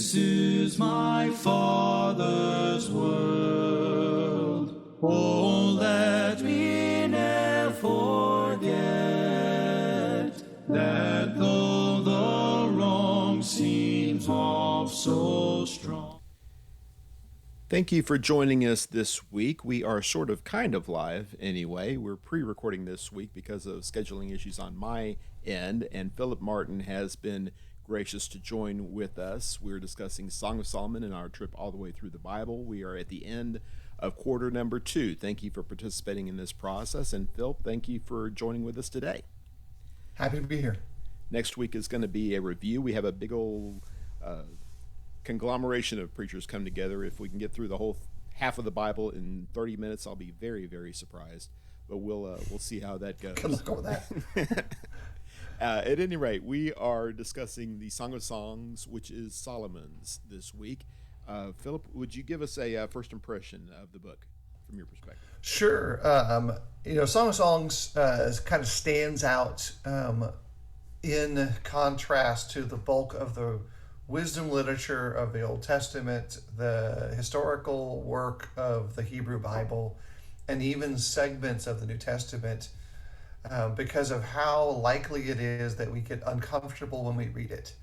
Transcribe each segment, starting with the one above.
This is my Father's world. Oh, let me never forget that though the wrong seems oft so strong. Thank you for joining us this week. We are sort of kind of live anyway. We're pre-recording this week because of scheduling issues on my end, and Phillip Martin has been gracious to join with us. We're discussing Song of Solomon and our trip all the way through the Bible. We are at the end of quarter number 2. Thank you for participating in this process, and Phil, thank you for joining with us today. Happy to be here. Next week is going to be a review. We have a big old conglomeration of preachers come together. If we can get through the whole half of the Bible in 30 minutes, I'll be very, very surprised. But we'll see how that goes. Good luck with that. At any rate, we are discussing the Song of Songs, which is Solomon's this week. Philip, would you give us a first impression of the book from your perspective? Sure. Song of Songs kind of stands out in contrast to the bulk of the wisdom literature of the Old Testament, the historical work of the Hebrew Bible, and even segments of the New Testament, because of how likely it is that we get uncomfortable when we read it.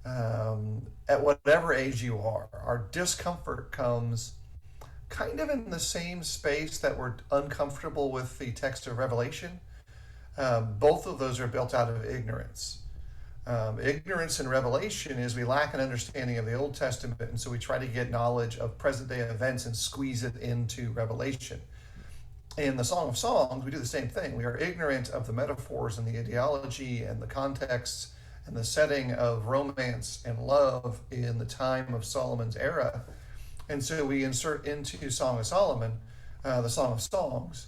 At whatever age you are, our discomfort comes kind of in the same space that we're uncomfortable with the text of Revelation. Both of those are built out of ignorance. Ignorance in Revelation is we lack an understanding of the Old Testament, and so we try to get knowledge of present-day events and squeeze it into Revelation. In the Song of Songs, we do the same thing. We are ignorant of the metaphors and the ideology and the contexts and the setting of romance and love in the time of Solomon's era. And so we insert into Song of Solomon, the Song of Songs,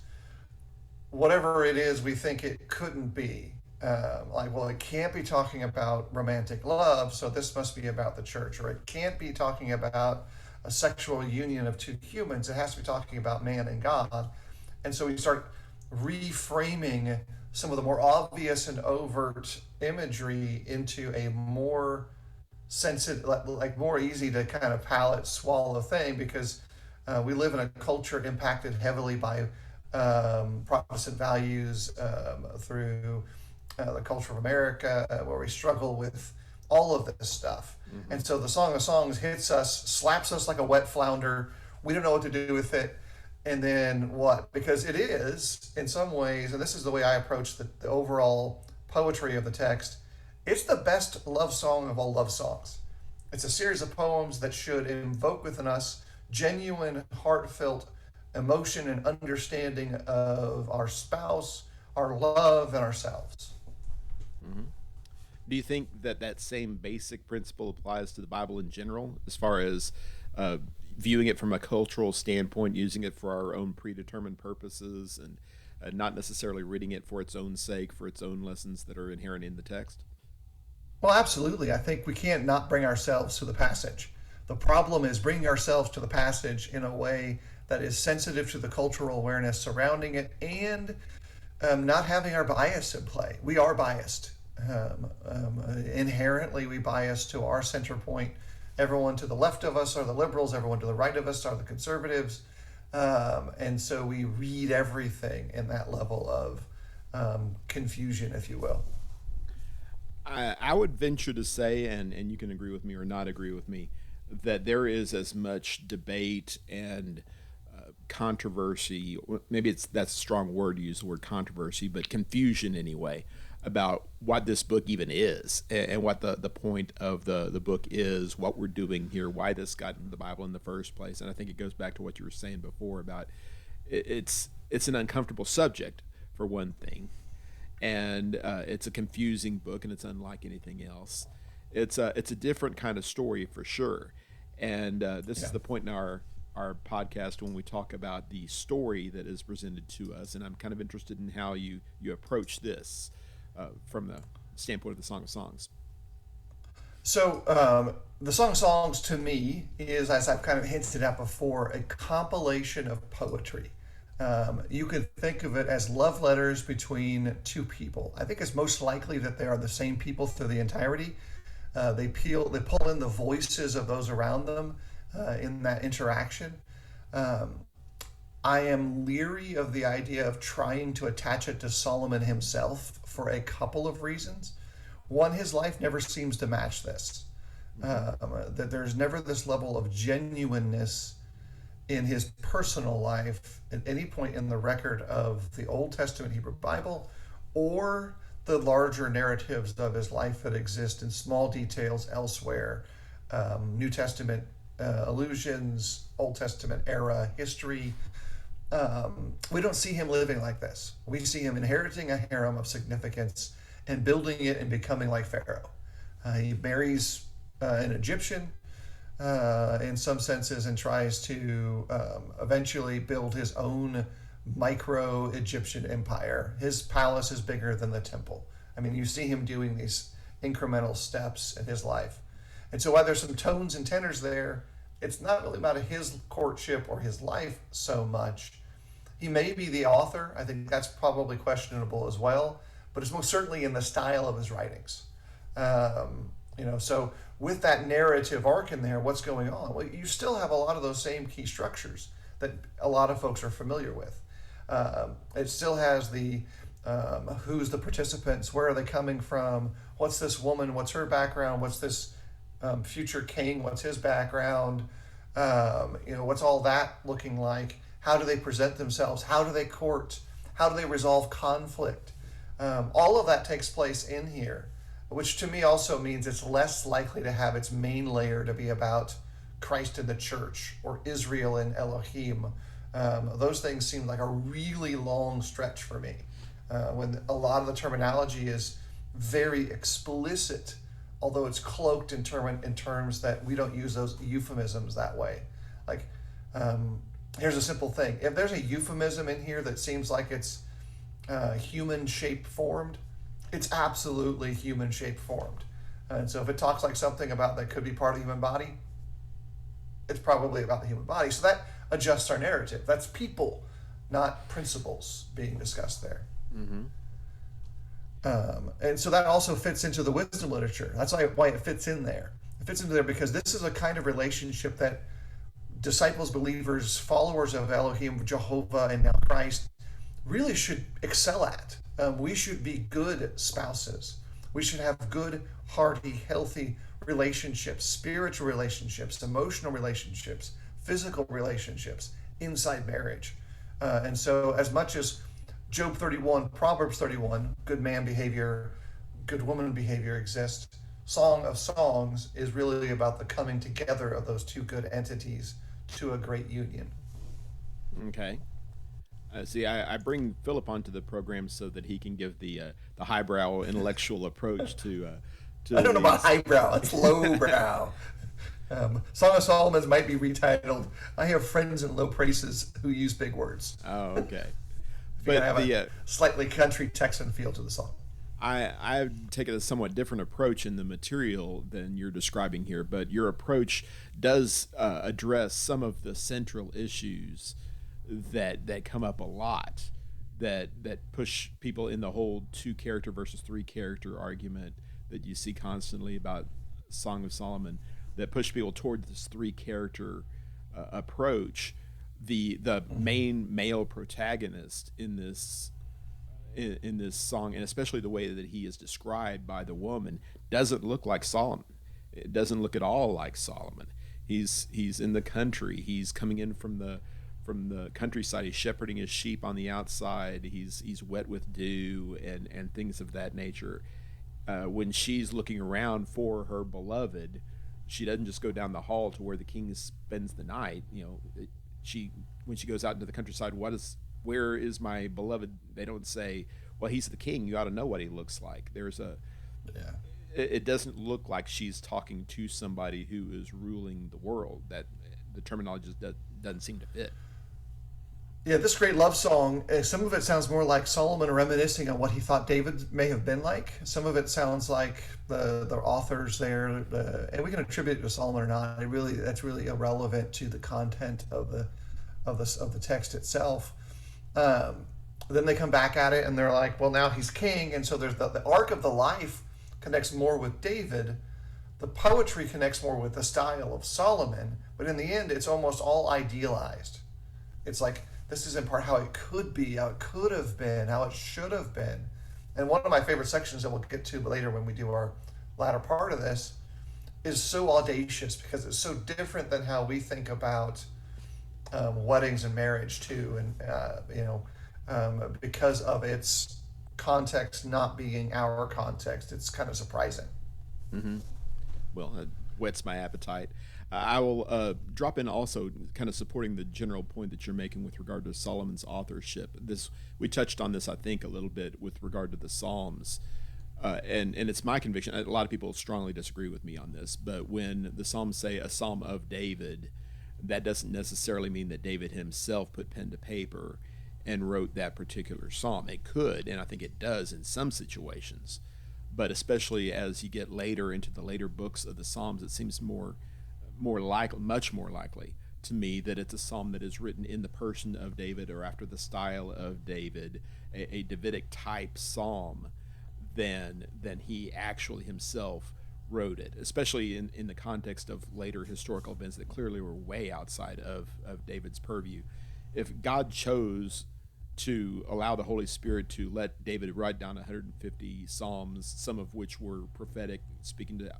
whatever it is we think it couldn't be. It can't be talking about romantic love, so this must be about the church. Or it can't be talking about a sexual union of two humans. It has to be talking about man and God. And so we start reframing some of the more obvious and overt imagery into a more sensitive, more easy to kind of palate swallow thing, because we live in a culture impacted heavily by Protestant values through the culture of America, where we struggle with all of this stuff. Mm-hmm. And so the Song of Songs hits us, slaps us like a wet flounder. We don't know what to do with it. And then what? Because it is, in some ways, and this is the way I approach the overall poetry of the text, it's the best love song of all love songs. It's a series of poems that should invoke within us genuine, heartfelt emotion and understanding of our spouse, our love, and ourselves. Mm-hmm. Do you think that same basic principle applies to the Bible in general, as far as viewing it from a cultural standpoint, using it for our own predetermined purposes, and not necessarily reading it for its own sake, for its own lessons that are inherent in the text? Well, absolutely. I think we can't not bring ourselves to the passage. The problem is bringing ourselves to the passage in a way that is sensitive to the cultural awareness surrounding it, and not having our bias in play. We are biased. Inherently, we bias to our center point. Everyone to the left of us are the liberals. Everyone to the right of us are the conservatives. And so we read everything in that level of confusion, if you will. I would venture to say, and you can agree with me or not agree with me, that there is as much debate and controversy, maybe that's a strong word to use the word controversy, but confusion anyway, about what this book even is, and what the point of the book is, what we're doing here, why this got into the Bible in the first place. And I think it goes back to what you were saying before about it's an uncomfortable subject, for one thing, and it's a confusing book, and it's unlike anything else. It's a different kind of story for sure, and this is the point in our podcast when we talk about the story that is presented to us, and I'm kind of interested in how you approach this from the standpoint of the Song of Songs. So the Song of Songs to me is, as I've kind of hinted at before, a compilation of poetry. You could think of it as love letters between two people. I think it's most likely that they are the same people through the entirety, They pull in the voices of those around them in that interaction. I am leery of the idea of trying to attach it to Solomon himself for a couple of reasons. One, his life never seems to match this. That there's never this level of genuineness in his personal life at any point in the record of the Old Testament Hebrew Bible or the larger narratives of his life that exist in small details elsewhere. New Testament allusions, Old Testament era history. We don't see him living like this. We see him inheriting a harem of significance and building it and becoming like Pharaoh. He marries an Egyptian in some senses and tries to eventually build his own micro Egyptian empire. His palace is bigger than the temple. I mean, you see him doing these incremental steps in his life. And so while there's some tones and tenors there, it's not really about his courtship or his life so much. He may be the author. I think that's probably questionable as well, but it's most certainly in the style of his writings. So with that narrative arc in there, what's going on? Well, you still have a lot of those same key structures that a lot of folks are familiar with. It still has the who's the participants, where are they coming from, what's this woman, what's her background, what's this future king, what's his background, what's all that looking like, how do they present themselves, how do they court, how do they resolve conflict. All of that takes place in here, which to me also means it's less likely to have its main layer to be about Christ and the church or Israel and Elohim. Those things seem like a really long stretch for me when a lot of the terminology is very explicit, although it's cloaked in terms that we don't use those euphemisms that way. Like, here's a simple thing. If there's a euphemism in here that seems like it's human shape formed, it's absolutely human shape formed. And so if it talks like something about that could be part of the human body, it's probably about the human body. So that adjusts our narrative. That's people, not principles being discussed there. Mm-hmm. And so that also fits into the wisdom literature. That's why it fits in there. It fits into there because this is a kind of relationship that disciples, believers, followers of Elohim, Jehovah, and now Christ really should excel at. We should be good spouses. We should have good, hearty, healthy relationships, spiritual relationships, emotional relationships, physical relationships inside marriage. And so as much as Job 31, Proverbs 31, good man behavior, good woman behavior exists, Song of Songs is really about the coming together of those two good entities to a great union. Okay. See, I bring Philip onto the program so that he can give the highbrow intellectual approach to I don't know about highbrow, it's lowbrow. Song of Solomon might be retitled, I have friends in low places who use big words. Oh, okay. But have a slightly country Texan feel to the song. I've taken a somewhat different approach in the material than you're describing here, but your approach does address some of the central issues that come up a lot, that push people in the whole 2-character versus 3-character argument that you see constantly about Song of Solomon, that push people toward this 3-character approach. The main male protagonist in this song, and especially the way that he is described by the woman, doesn't look like Solomon. It doesn't look at all like Solomon. He's in the country. He's coming in from the countryside. He's shepherding his sheep on the outside. He's wet with dew and things of that nature. When she's looking around for her beloved, she doesn't just go down the hall to where the king spends the night. When she goes out into the countryside, where is my beloved? They don't say, well, he's the king. You ought to know what he looks like. It doesn't look like she's talking to somebody who is ruling the world. That the terminology just doesn't seem to fit. Yeah, this great love song, some of it sounds more like Solomon reminiscing on what he thought David may have been like. Some of it sounds like the authors there, and we can attribute it to Solomon or not. That's really irrelevant to the content of the text itself. Then they come back at it and they're like, well, now he's king, and so there's the arc of the life connects more with David, The poetry connects more with the style of Solomon, but in the end, it's almost all idealized. It's like, this is in part how it could be, how it could have been, how it should have been. And one of my favorite sections that we'll get to later when we do our latter part of this is so audacious because it's so different than how we think about weddings and marriage too, and because of its context not being our context, it's kind of surprising. Well, it whets my appetite. I will drop in also, kind of supporting the general point that you're making with regard to Solomon's authorship. This we touched on this, I think, a little bit with regard to the Psalms, and it's my conviction. A lot of people strongly disagree with me on this, but when the Psalms say a Psalm of David, that doesn't necessarily mean that David himself put pen to paper and wrote that particular psalm. It could, and I think it does in some situations, but especially as you get later into the later books of the Psalms, it seems more likely, much more likely to me that it's a psalm that is written in the person of David or after the style of David, a Davidic type psalm, than he actually himself wrote it, especially in the context of later historical events that clearly were way outside of David's purview. If God chose to allow the Holy Spirit to let David write down 150 psalms, some of which were prophetic, speaking to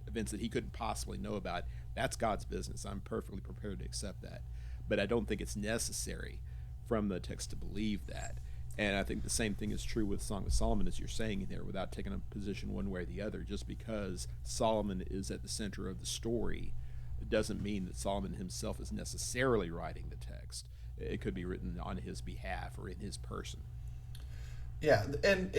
events that he couldn't possibly know about, that's God's business. I'm perfectly prepared to accept that. But I don't think it's necessary from the text to believe that. And I think the same thing is true with Song of Solomon, as you're saying in there, without taking a position one way or the other. Just because Solomon is at the center of the story, it doesn't mean that Solomon himself is necessarily writing the text. It could be written on his behalf or in his person. Yeah, and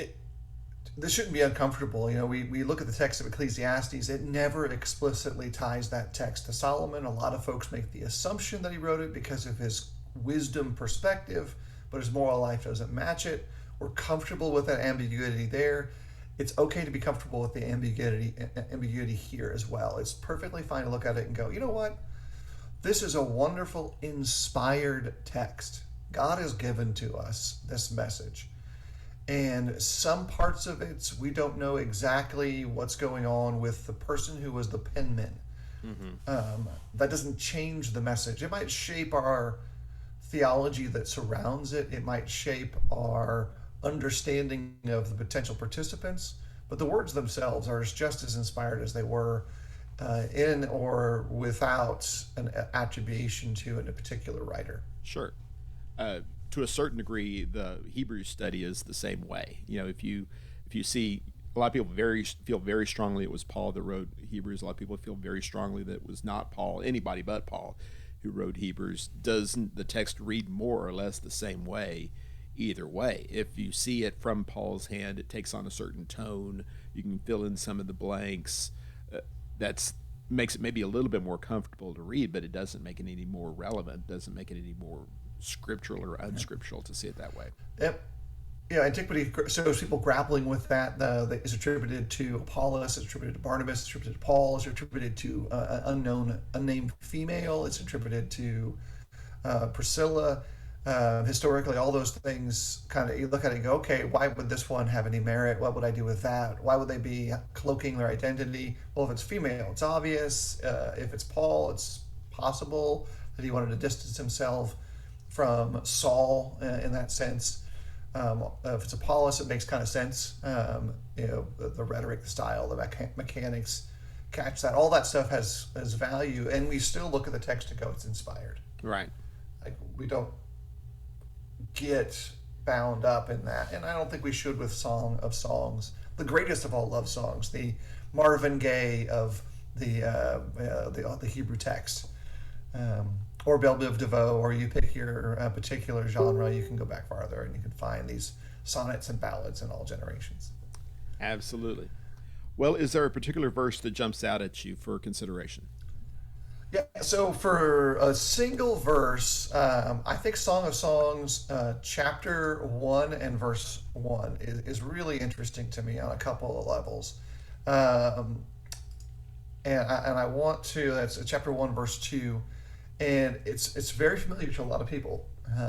this shouldn't be uncomfortable. We look at the text of Ecclesiastes, it never explicitly ties that text to Solomon. A lot of folks make the assumption that he wrote it because of his wisdom perspective, but his moral life doesn't match it. We're comfortable with that ambiguity there. It's okay to be comfortable with the ambiguity here as well. It's perfectly fine to look at it and go, you know what? This is a wonderful, inspired text. God has given to us this message. And some parts of it, we don't know exactly what's going on with the person who was the penman. That doesn't change the message. It might shape our theology that surrounds it. It might shape our understanding of the potential participants. But the words themselves are just as inspired as they were in or without an attribution to a particular writer. Sure. To a certain degree, the Hebrew study is the same way. If you see, a lot of people feel very strongly it was Paul that wrote Hebrews. A lot of people feel very strongly that it was not Paul, anybody but Paul, who wrote Hebrews. Doesn't the text read more or less the same way? Either way, if you see it from Paul's hand, it takes on a certain tone. You can fill in some of the blanks. That's makes it maybe a little bit more comfortable to read, but it doesn't make it any more relevant. Doesn't make it any more scriptural or unscriptural to see it that way. Yep. Yeah, antiquity shows people grappling with that. That is attributed to Apollos, it's attributed to Barnabas, it's attributed to Paul, it's attributed to an unnamed female, it's attributed to Priscilla. Historically, all those things kind of, you look at it and go, okay, why would this one have any merit? What would I do with that? Why would they be cloaking their identity? Well, if it's female, it's obvious. If it's Paul, it's possible that he wanted to distance himself from Saul in that sense. If it's Apollos, it makes kind of sense. The rhetoric, the style, the mechanics, catch that. All that stuff has value, and we still look at the text and go, it's inspired. Right. Like, we don't get bound up in that, and I don't think we should with Song of Songs, the greatest of all love songs, the Marvin Gaye of the Hebrew text, or Belle Biv DeVoe, or you pick your particular genre. You can go back farther and you can find these sonnets and ballads in all generations. Absolutely. Well, is there a particular verse that jumps out at you for consideration? Yeah, so for a single verse, I think Song of Songs, chapter 1 and verse 1 is really interesting to me on a couple of levels. And I want to, that's chapter 1, verse 2, and it's very familiar to a lot of people.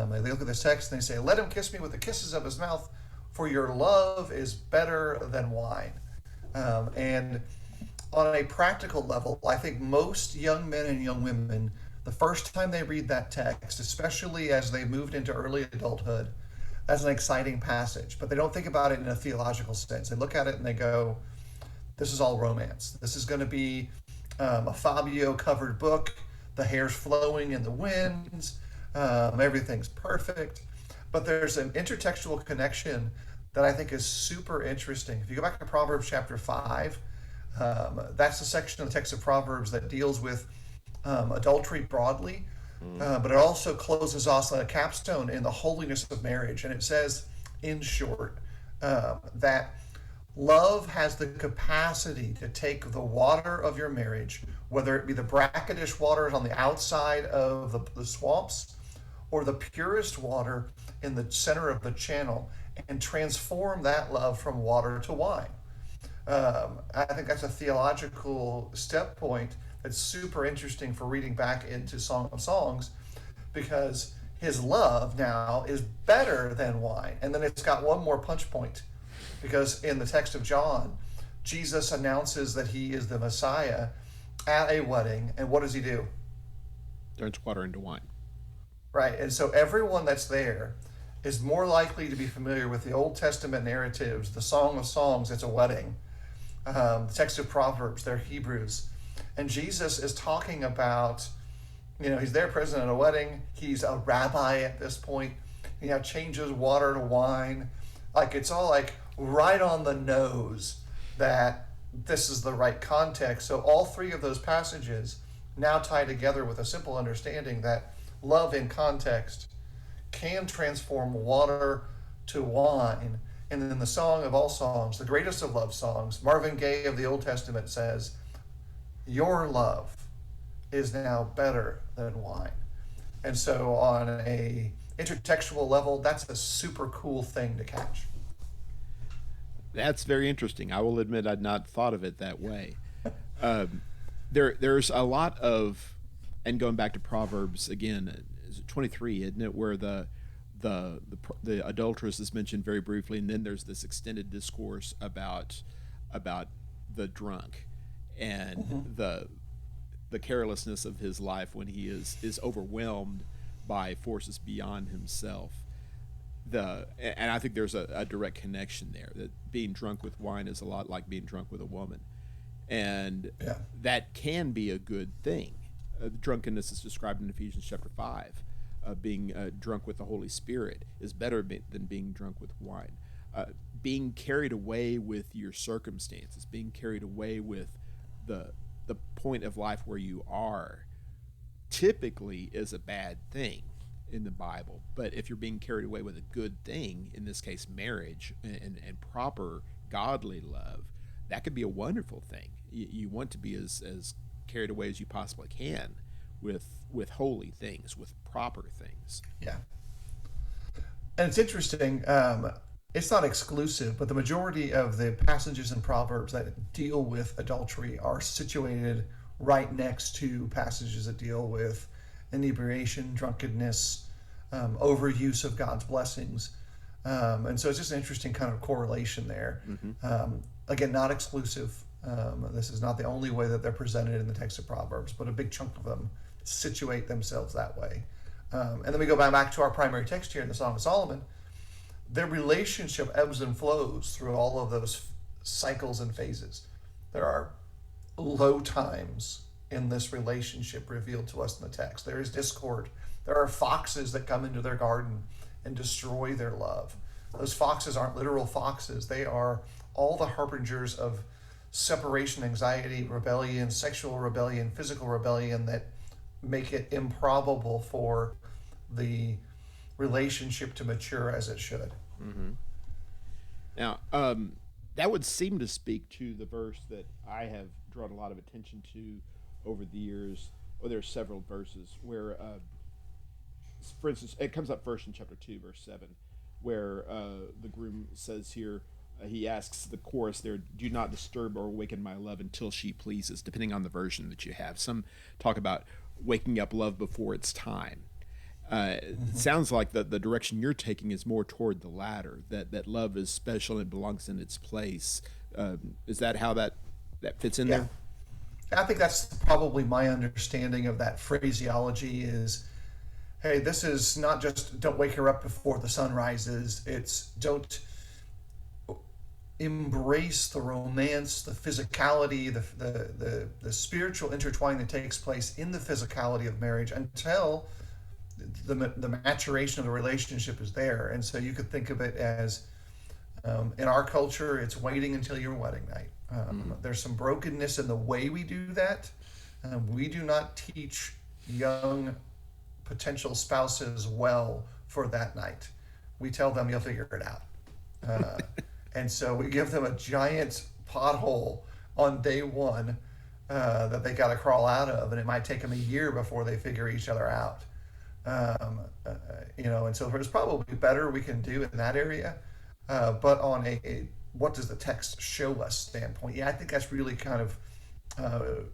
They look at this text and they say, "Let him kiss me with the kisses of his mouth, for your love is better than wine." And on a practical level, I think most young men and young women, the first time they read that text, especially as they moved into early adulthood, that's an exciting passage. But they don't think about it in a theological sense. They look at it and they go, this is all romance. This is going to be a Fabio covered book. The hair's flowing in the winds. Everything's perfect. But there's an intertextual connection that I think is super interesting. If you go back to Proverbs chapter 5, that's the section of the text of Proverbs that deals with adultery broadly, but it also closes off on a capstone in the holiness of marriage. And it says, in short, that love has the capacity to take the water of your marriage, whether it be the brackish waters on the outside of the swamps or the purest water in the center of the channel, and transform that love from water to wine. I think that's a theological step point that's super interesting for reading back into Song of Songs, because his love now is better than wine. And then it's got one more punch point, because in the text of John, Jesus announces that he is the Messiah at a wedding. And what does he do? Turns water into wine. Right. And so everyone that's there is more likely to be familiar with the Old Testament narratives, the Song of Songs, it's a wedding. The text of Proverbs, they're Hebrews. And Jesus is talking about, he's there present at a wedding. He's a rabbi at this point. He now changes water to wine. Like, it's all like right on the nose that this is the right context. So all three of those passages now tie together with a simple understanding that love in context can transform water to wine. And in the Song of All Songs, the greatest of love songs, Marvin Gaye of the Old Testament says, your love is now better than wine. And so on a intertextual level, that's a super cool thing to catch. That's very interesting. I will admit I'd not thought of it that way. There's a lot of, and going back to Proverbs again, 23, isn't it, where the adulteress is mentioned very briefly, and then there's this extended discourse about the drunk and the carelessness of his life when he is overwhelmed by forces beyond himself. And I think there's a direct connection there, that being drunk with wine is a lot like being drunk with a woman, and that can be a good thing. Drunkenness is described in Ephesians chapter 5. Being drunk with the Holy Spirit is better than being drunk with wine. Being carried away with your circumstances, being carried away with the point of life where you are, typically is a bad thing in the Bible. But if you're being carried away with a good thing, in this case marriage and proper godly love, that could be a wonderful thing. You want to be as carried away as you possibly can with holy things, with proper things. Yeah. And it's interesting, it's not exclusive, but the majority of the passages in Proverbs that deal with adultery are situated right next to passages that deal with inebriation, drunkenness, overuse of God's blessings. And so it's just an interesting kind of correlation there. Again, not exclusive. This is not the only way that they're presented in the text of Proverbs, but a big chunk of them situate themselves that way. And then we go back to our primary text here in the Song of Solomon. Their relationship ebbs and flows through all of those cycles and phases. There are low times in this relationship revealed to us in the text. There is discord. There are foxes that come into their garden and destroy their love. Those foxes aren't literal foxes. They are all the harbingers of separation, anxiety, rebellion, sexual rebellion, physical rebellion that make it improbable for the relationship to mature as it should. Now, that would seem to speak to the verse that I have drawn a lot of attention to over the years. Well, there are several verses where, for instance, it comes up first in chapter 2, verse 7, where the groom says here, he asks the chorus there, do not disturb or awaken my love until she pleases, depending on the version that you have. Some talk about waking up love before it's time. It sounds like the direction you're taking is more toward the latter, that love is special and belongs in its place. Is that how that fits in there? I think that's probably my understanding of that phraseology is, hey, this is not just don't wake her up before the sun rises. It's don't embrace the romance, the physicality, the spiritual intertwining that takes place in the physicality of marriage until the maturation of the relationship is there. And so you could think of it as, in our culture, it's waiting until your wedding night. There's some brokenness in the way we do that. We do not teach young potential spouses well for that night. We tell them you'll figure it out. And so we give them a giant pothole on day one that they got to crawl out of, and it might take them a year before they figure each other out. And so there's probably better we can do in that area. But on a what does the text show us standpoint, yeah, I think that's really kind of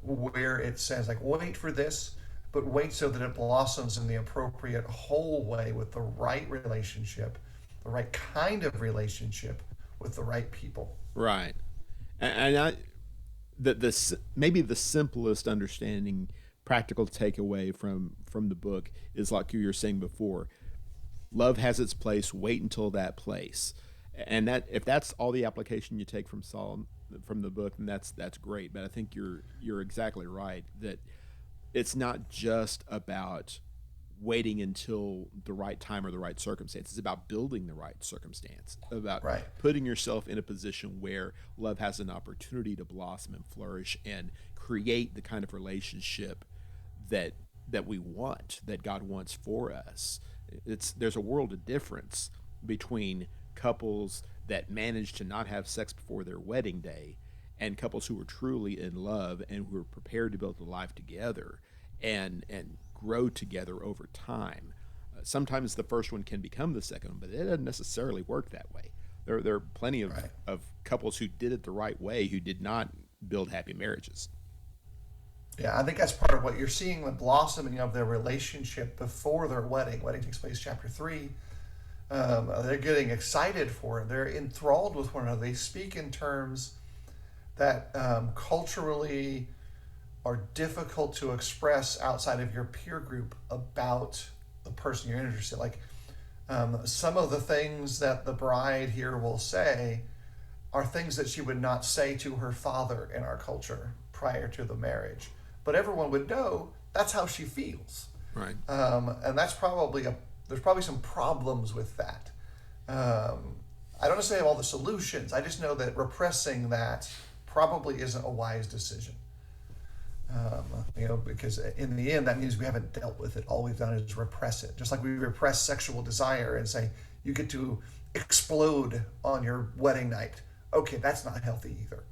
where it says, like, wait for this, but wait so that it blossoms in the appropriate whole way with the right relationship, the right kind of relationship with the right people. Right. And maybe the simplest understanding, practical takeaway from the book is like you were saying before. Love has its place. Wait until that place. And that, if that's all the application you take from from the book, then that's great. But I think you're exactly right that it's not just about waiting until the right time or the right circumstance. It's about building the right circumstance, about Right. putting yourself in a position where love has an opportunity to blossom and flourish and create the kind of relationship that we want, that God wants for us. There's a world of difference between couples that manage to not have sex before their wedding day and couples who are truly in love and who are prepared to build a life together and grow together over time. Sometimes the first one can become the second one, but it doesn't necessarily work that way. There are plenty Right. of couples who did it the right way who did not build happy marriages. Yeah, I think that's part of what you're seeing, the blossoming of their relationship before their wedding. Wedding takes place chapter 3. They're getting excited for it. They're enthralled with one another. They speak in terms that culturally are difficult to express outside of your peer group about the person you're interested in. Like some of the things that the bride here will say are things that she would not say to her father in our culture prior to the marriage. But everyone would know that's how she feels. Right. And that's probably there's probably some problems with that. I don't necessarily have all the solutions. I just know that repressing that probably isn't a wise decision. Because in the end, that means we haven't dealt with it. All we've done is repress it. Just like we repress sexual desire and say, you get to explode on your wedding night. Okay, that's not healthy either.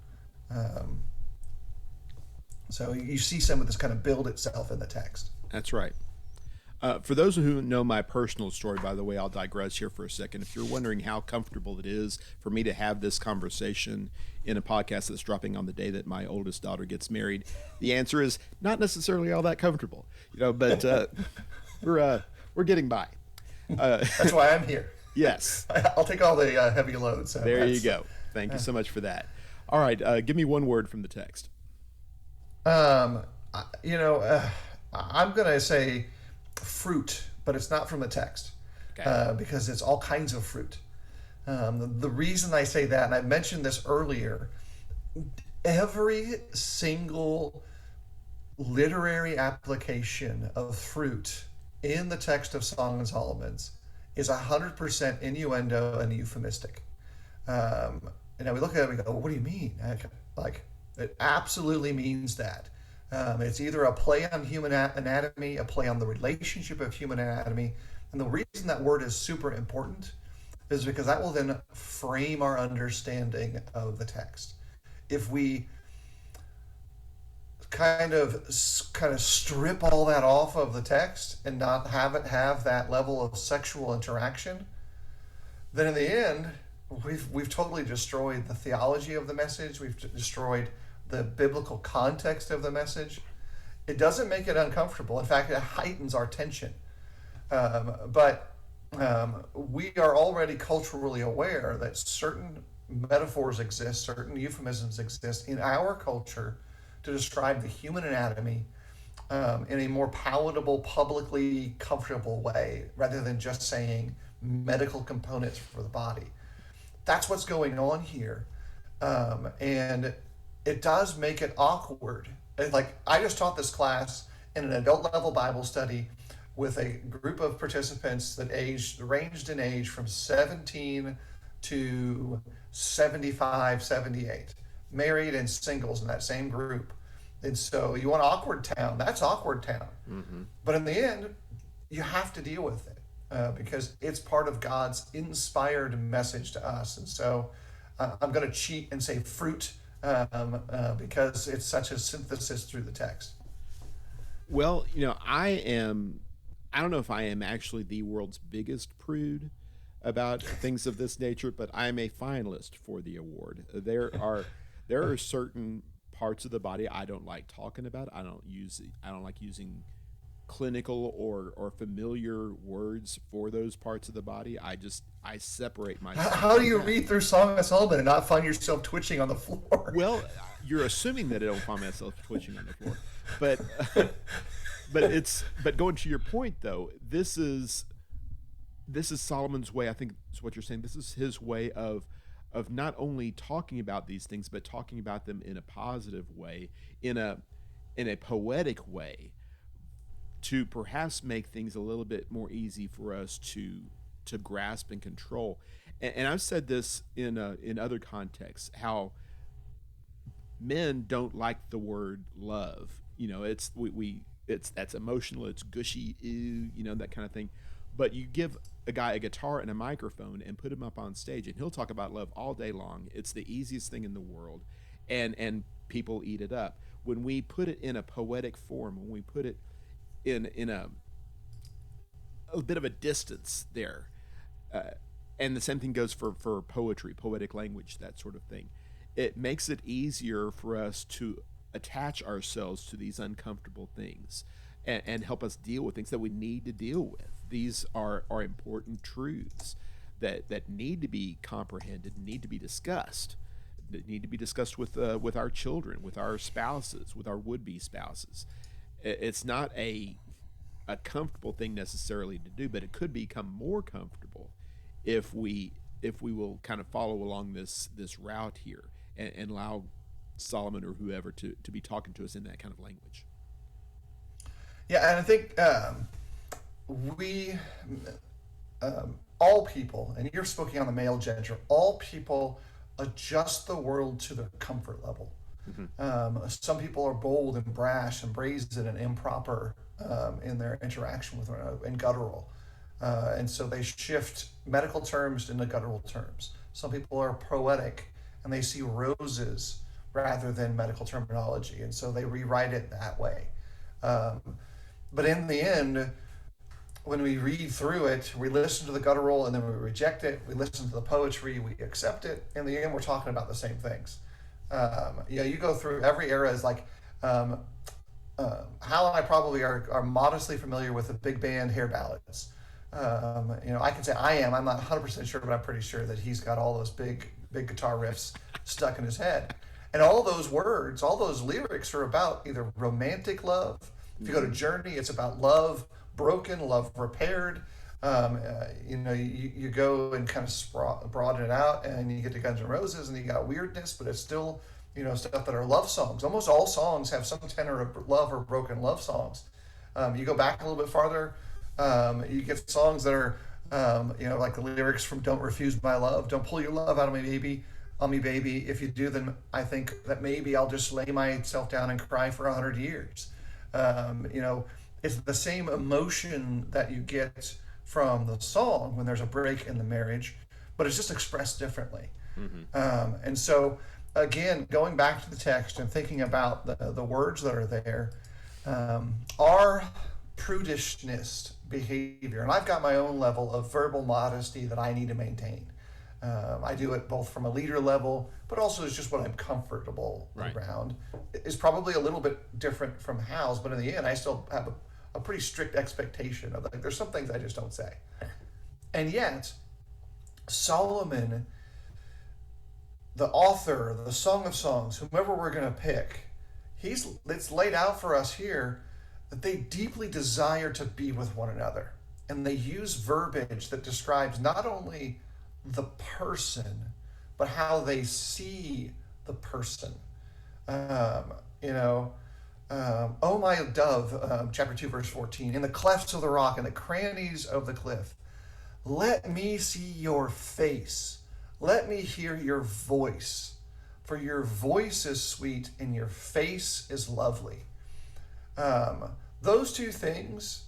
So you see some of this kind of build itself in the text. That's right. For those who know my personal story, by the way, I'll digress here for a second. If you're wondering how comfortable it is for me to have this conversation in a podcast that's dropping on the day that my oldest daughter gets married, the answer is not necessarily all that comfortable. But we're getting by. That's why I'm here. Yes. I'll take all the heavy loads. There you go. Thank you so much for that. All right, give me one word from the text. I'm going to say fruit, but it's not from the text. Okay. Because it's all kinds of fruit. The reason I say that, and I mentioned this earlier, every single literary application of fruit in the text of Song and Solomon's is 100% innuendo and euphemistic. And now we look at it and we go, what do you mean? Like, it absolutely means that. It's either a play on human anatomy, a play on the relationship of human anatomy. And the reason that word is super important is because that will then frame our understanding of the text. If we kind of strip all that off of the text and not have it have that level of sexual interaction, then in the end, we've totally destroyed the theology of the message. We've destroyed the biblical context of the message. It doesn't make it uncomfortable. In fact, it heightens our tension. But we are already culturally aware that certain metaphors exist, certain euphemisms exist in our culture to describe the human anatomy in a more palatable, publicly comfortable way, rather than just saying medical components for the body. That's what's going on here. And it does make it awkward. Like, I just taught this class in an adult level Bible study with a group of participants that ranged in age from 17 to 75, 78, married and singles in that same group. And so you want awkward town, that's awkward town. Mm-hmm. But in the end, you have to deal with it because it's part of God's inspired message to us. And so I'm going to cheat and say fruit because it's such a synthesis through the text. Well, I don't know if I am actually the world's biggest prude about things of this nature, but I am a finalist for the award. There are certain parts of the body I don't like talking about. I don't like using clinical or familiar words for those parts of the body. I separate myself. How do you read through Song of Solomon and not find yourself twitching on the floor? Well, you're assuming that I don't find myself twitching on the floor, but but going to your point though, this is Solomon's way. I think is what you're saying. This is his way of not only talking about these things, but talking about them in a positive way, in a poetic way, to perhaps make things a little bit more easy for us to grasp and control. And I've said this in other contexts, how men don't like the word love. It's that's emotional, it's gushy, that kind of thing. But you give a guy a guitar and a microphone and put him up on stage, and he'll talk about love all day long. It's the easiest thing in the world, and people eat it up. When we put it in a poetic form, when we put it in a bit of a distance there, and the same thing goes for poetry, poetic language, that sort of thing. It makes it easier for us to attach ourselves to these uncomfortable things and help us deal with things that we need to deal with. These are important truths that need to be comprehended, need to be discussed, that need to be discussed with our children, with our spouses, with our would-be spouses. It's not a comfortable thing necessarily to do, but it could become more comfortable if we will kind of follow along this route here and allow Solomon or whoever to be talking to us in that kind of language. Yeah, and I think we, all people, and you're speaking on the male gender, all people adjust the world to their comfort level. Mm-hmm. Some people are bold and brash and brazen and improper in their interaction with one another, and guttural. And so they shift medical terms into guttural terms. Some people are poetic and they see roses rather than medical terminology, and so they rewrite it that way. But in the end, when we read through it, we listen to the guttural and then we reject it. We listen to the poetry, we accept it. In the end, we're talking about the same things. You go through every era is like, Hal and I probably are modestly familiar with the big band hair ballads. I can say I'm not 100% sure, but I'm pretty sure that he's got all those big guitar riffs stuck in his head. And all those words, all those lyrics are about either romantic love. If you go to Journey, it's about love broken, love repaired. You go and kind of broaden it out, and you get to Guns N' Roses, and you got weirdness, but it's still, stuff that are love songs. Almost all songs have some tenor of love or broken love songs. You go back a little bit farther, you get songs that are, like the lyrics from "Don't Refuse My Love," "Don't pull your love out of me, baby. On me, baby. If you do, then I think that maybe I'll just lay myself down and cry for 100 years. It's the same emotion that you get from the song when there's a break in the marriage, but it's just expressed differently. Mm-hmm. And so, again, going back to the text and thinking about the words that are there, our prudishness behavior, and I've got my own level of verbal modesty that I need to maintain. I do it both from a leader level, but also it's just what I'm comfortable around. It's probably a little bit different from Hal's, but in the end, I still have a pretty strict expectation of there's some things I just don't say. And yet, Solomon, the author of the Song of Songs, whomever we're going to pick, it's laid out for us here that they deeply desire to be with one another. And they use verbiage that describes not only the person, but how they see the person. Um, you know, oh my dove, chapter 2, verse 14, in the clefts of the rock and the crannies of the cliff, let me see your face. Let me hear your voice. For your voice is sweet and your face is lovely. Those two things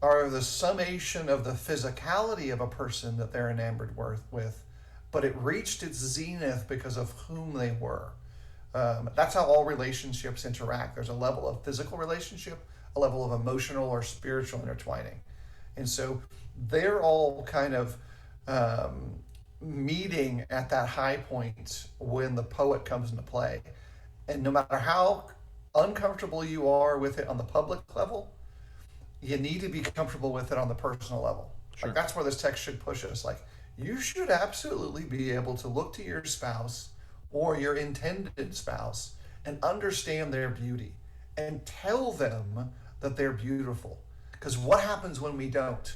are the summation of the physicality of a person that they're enamored with, but it reached its zenith because of whom they were. That's how all relationships interact. There's a level of physical relationship, a level of emotional or spiritual intertwining. And so they're all kind of meeting at that high point when the poet comes into play. And no matter how uncomfortable you are with it on the public level, you need to be comfortable with it on the personal level. Sure. Like that's where this text should push us. Like you should absolutely be able to look to your spouse or your intended spouse and understand their beauty and tell them that they're beautiful. Because what happens when we don't?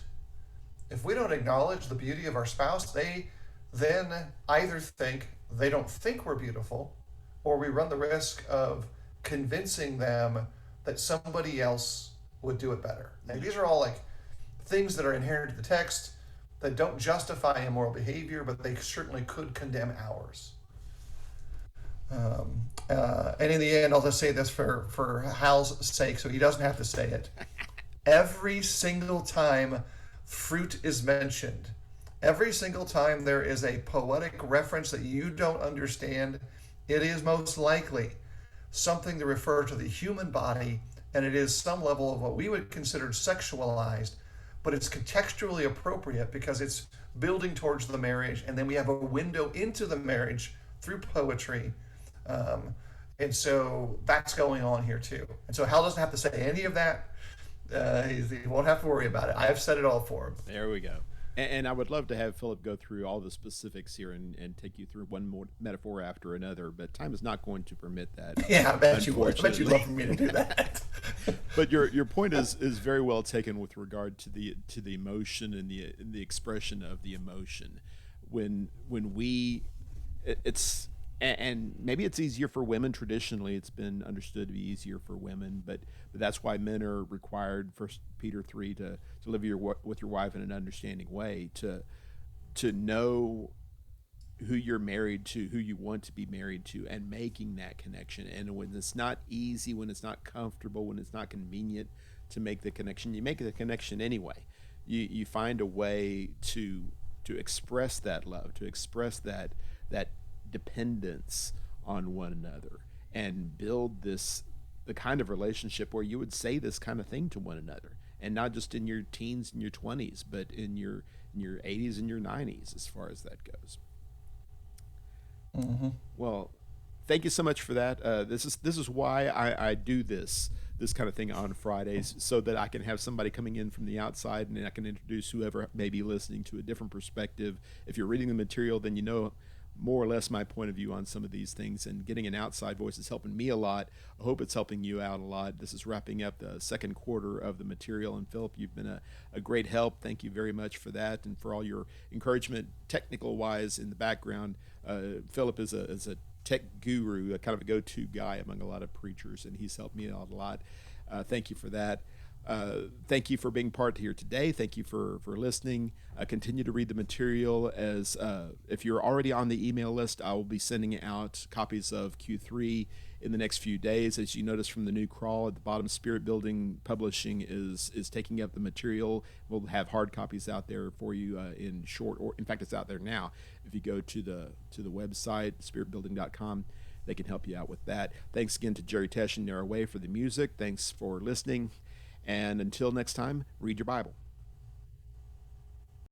If we don't acknowledge the beauty of our spouse, they then either think they don't think we're beautiful, or we run the risk of convincing them that somebody else would do it better. And these are all like things that are inherent to the text that don't justify immoral behavior, but they certainly could condemn ours. And in the end, I'll just say this for Hal's sake, so he doesn't have to say it. Every single time fruit is mentioned, every single time there is a poetic reference that you don't understand, it is most likely something to refer to the human body, and it is some level of what we would consider sexualized, but it's contextually appropriate because it's building towards the marriage, and then we have a window into the marriage through poetry. And so that's going on here too. And so Hal doesn't have to say any of that. He won't have to worry about it. I have said it all for him. There we go. And I would love to have Philip go through all the specifics here and take you through one more metaphor after another, but time is not going to permit that. Yeah, I bet you would. I bet you'd love for me to do that. But your point is very well taken with regard to the emotion and the expression of the emotion. When we it's and maybe it's easier for women. Traditionally, it's been understood to be easier for women, but that's why men are required, First Peter 3, to live with your wife in an understanding way, to know who you're married to, who you want to be married to, and making that connection. And when it's not easy, when it's not comfortable, when it's not convenient to make the connection, you make the connection anyway. You find a way to express that love, to express that dependence on one another, and build the kind of relationship where you would say this kind of thing to one another, and not just in your teens and your 20s, but in your 80s and your 90s, as far as that goes. Mm-hmm. Well, thank you so much for that. This is why I do this kind of thing on Fridays, so that I can have somebody coming in from the outside, and I can introduce whoever may be listening to a different perspective. If you're reading the material, then you know more or less my point of view on some of these things, and getting an outside voice is helping me a lot. I hope it's helping you out a lot. This is wrapping up the second quarter of the material, and Philip, you've been a great help. Thank you very much for that, and for all your encouragement technical wise in the background. Philip is a tech guru, a kind of a go-to guy among a lot of preachers, and he's helped me out a lot. Thank you for that. Thank you for being part here today. Thank you for listening. Continue to read the material. As if you're already on the email list, I will be sending out copies of Q3 in the next few days. As you notice from the new crawl at the bottom, Spirit Building Publishing is taking up the material. We'll have hard copies out there for you in short, or in fact, it's out there now. If you go to the website, spiritbuilding.com, they can help you out with that. Thanks again to Jerry Tesh and Narrow Way for the music. Thanks for listening. And until next time, read your Bible.